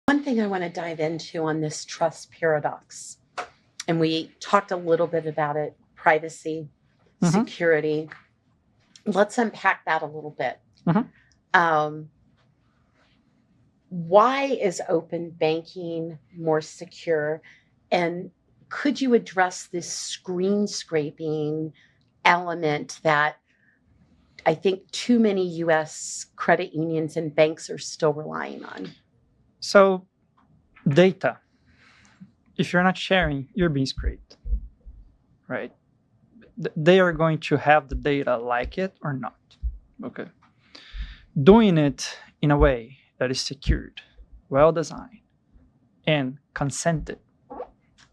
One thing I want to dive into on this trust paradox, and we talked a little bit about it, privacy, security. Let's unpack that a little bit. Why is open banking more secure? And could you address this screen scraping element that I think too many US credit unions and banks are still relying on? So, data. If you're not sharing, you're being scraped, right? They are going to have the data, like it or not. Okay. Doing it in a way that is secured, well designed, and consented.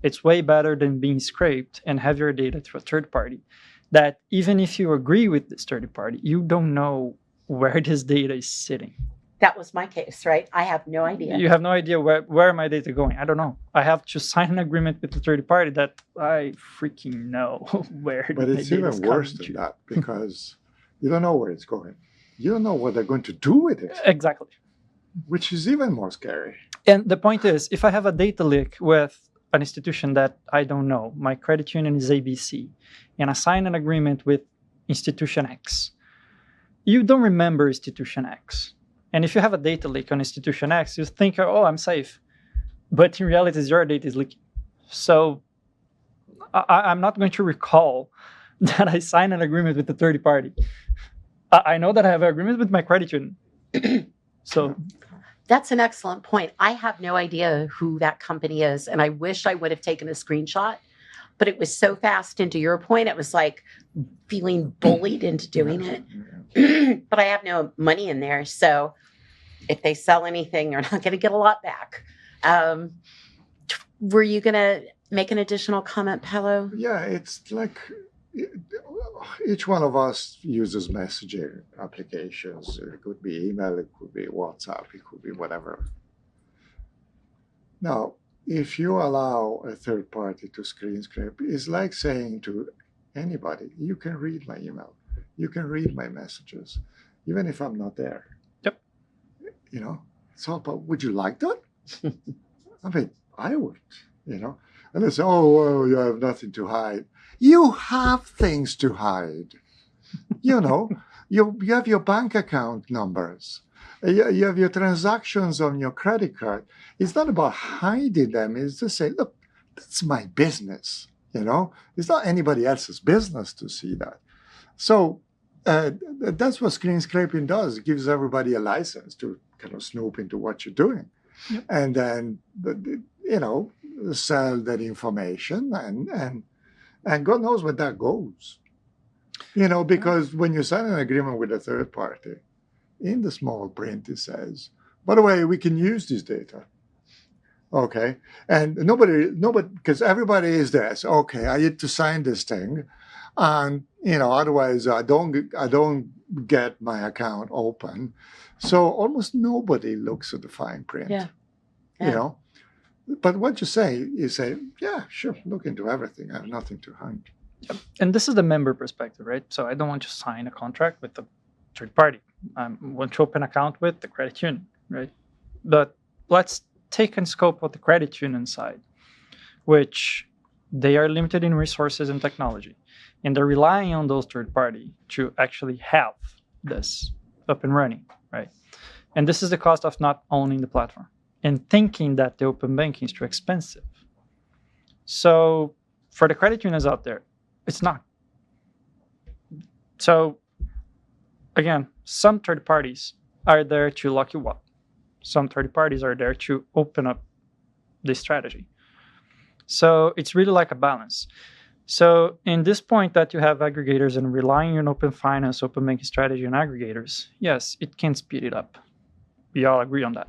It's way better than being scraped and have your data through a third party. That even if you agree with this third party, you don't know where this data is sitting. That was my case, right? I have no idea. You have no idea where my data going. I don't know. I have to sign an agreement with the third party that I freaking know where. But it's even worse than that, because you don't know where it's going. You don't know what they're going to do with it. Exactly. Which is even more scary. And the point is, if I have a data leak with an institution that I don't know, my credit union is ABC, and I sign an agreement with institution X, you don't remember institution X. And if you have a data leak on institution X, you think, oh, I'm safe. But in reality, your data is leaking. So I'm not going to recall that I signed an agreement with the third party. I know that I have an agreement with my credit union. So that's an excellent point. I have no idea who that company is, and I wish I would have taken a screenshot, but it was so fast. And to your point, it was like feeling bullied into doing it. But I have no money in there, so if they sell anything, they're not going to get a lot back. Were you going to make an additional comment, Paolo? Yeah, it's like each one of us uses messaging applications. It could be email, it could be WhatsApp, it could be whatever. Now, if you allow a third party to screen scrape, it's like saying to anybody, you can read my email, you can read my messages, even if I'm not there. Yep. You know, so, but would you like that? I mean, I would, you know. And they say, oh, well, you have nothing to hide. You have things to hide. You know, you have your bank account numbers. You have your transactions on your credit card. It's not about hiding them. It's to say, look, that's my business. You know, it's not anybody else's business to see that. So that's what screen scraping does. It gives everybody a license to kind of snoop into what you're doing. Yep. And then, you know, sell that information and God knows where that goes. You know, because when you sign an agreement with a third party, in the small print it says, by the way, we can use this data. Okay. And nobody, because everybody is there. So, okay, I need to sign this thing. And, you know, otherwise I don't get my account open. So almost nobody looks at the fine print. Yeah. You know? But what you say, yeah, sure, look into everything. I have nothing to hide. Yep. And this is the member perspective, right? So I don't want to sign a contract with a third party. I want to open an account with the credit union, right? But let's take in scope of the credit union side, which they are limited in resources and technology. And they're relying on those third party to actually have this up and running, right? And this is the cost of not owning the platform and thinking that the open banking is too expensive. So for the credit unions out there, it's not. So again, some third parties are there to lock you up. Some third parties are there to open up the strategy. So it's really like a balance. So in this point that you have aggregators and relying on open finance, open banking strategy and aggregators, yes, it can speed it up. We all agree on that.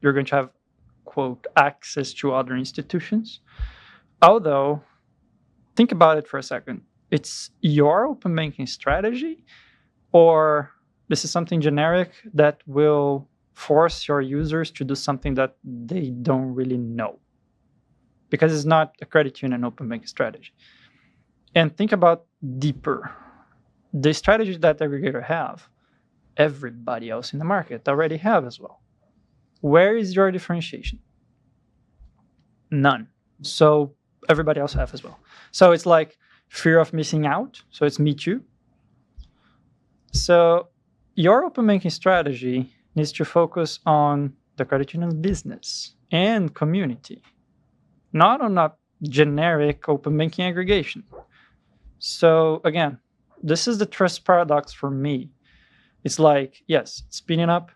You're going to have, quote, access to other institutions. Although, think about it for a second. It's your open banking strategy, or this is something generic that will force your users to do something that they don't really know. Because it's not a credit union open banking strategy. And think about deeper. The strategies that the aggregator have, everybody else in the market already have as well. Where is your differentiation? None. So everybody else have as well. So it's like fear of missing out. So it's me too. So your open banking strategy needs to focus on the credit union business and community, not on a generic open banking aggregation. So again, this is the trust paradox for me. It's like, yes, spinning up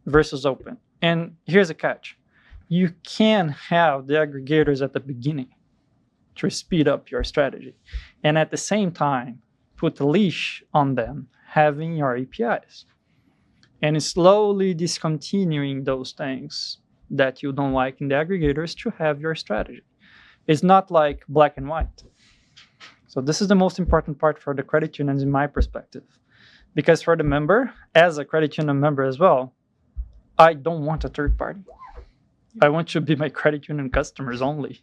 versus open. And here's a catch. You can have the aggregators at the beginning to speed up your strategy. And at the same time, put a leash on them having your APIs. And slowly discontinuing those things that you don't like in the aggregators to have your strategy. It's not like black and white. So this is the most important part for the credit unions in my perspective. Because for the member, as a credit union member as well, I don't want a third party. I want to be my credit union customers only.